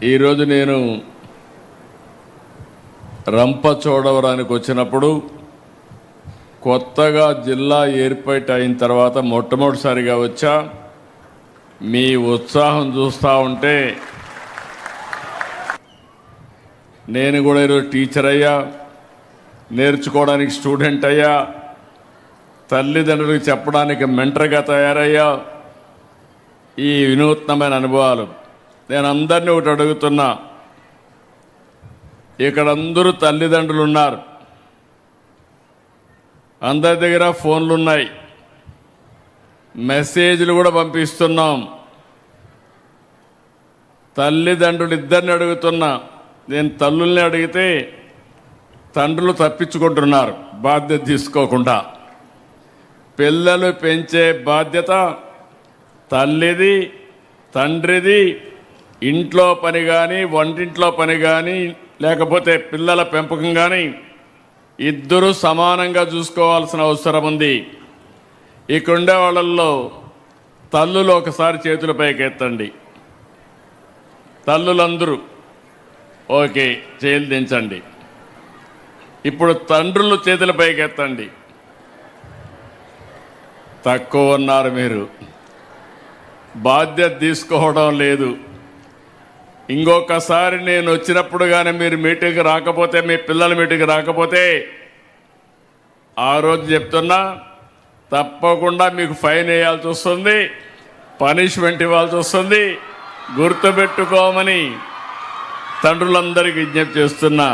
ఈరోజు నేను రంపచోడవరానికి వచ్చినప్పుడు కొత్తగా జిల్లా ఏర్పాటు అయిన తర్వాత మొట్టమొదటిసారిగా వచ్చా. మీ ఉత్సాహం చూస్తూ ఉంటే నేను కూడా ఈరోజు టీచర్ అయ్యా, నేర్చుకోవడానికి స్టూడెంట్ అయ్యా, తల్లిదండ్రులకు చెప్పడానికి మెంటర్గా తయారయ్యా. ఈ వినూత్నమైన అనుభవాలు నేను అందరినీ ఒకటి అడుగుతున్నా. ఇక్కడ అందరూ తల్లిదండ్రులు ఉన్నారు, అందరి దగ్గర ఫోన్లు ఉన్నాయి, మెసేజ్లు కూడా పంపిస్తున్నాం. తల్లిదండ్రులు ఇద్దరిని అడుగుతున్నా. నేను తల్లుల్ని అడిగితే తండ్రులు తప్పించుకుంటున్నారు బాధ్యత తీసుకోకుండా. పిల్లలు పెంచే బాధ్యత తల్లిది, తండ్రిది. ఇంట్లో పని కానీ, వంటింట్లో పని కానీ, లేకపోతే పిల్లల పెంపకం కానీ ఇద్దరూ సమానంగా చూసుకోవాల్సిన అవసరం ఉంది. ఇక్కడుండే వాళ్ళల్లో తల్లులు ఒకసారి చేతుల పైకి ఎత్తండి. తల్లులందరూ ఓకే, చేతులు దించండి. ఇప్పుడు తండ్రులు చేతుల పైకి ఎత్తండి. తక్కువ ఉన్నారు మీరు, బాధ్యత తీసుకోవడం లేదు. ఇంకొకసారి నేను వచ్చినప్పుడు కానీ మీరు మీటింగ్కి రాకపోతే, మీ పిల్లల మీటింగ్కి రాకపోతే, ఆ రోజు చెప్తున్నా తప్పకుండా మీకు ఫైన్ వేయాల్సి వస్తుంది, పనిష్మెంట్ ఇవ్వాల్సి వస్తుంది. గుర్తుపెట్టుకోమని తండ్రులందరికీ విజ్ఞప్తి చేస్తున్నా.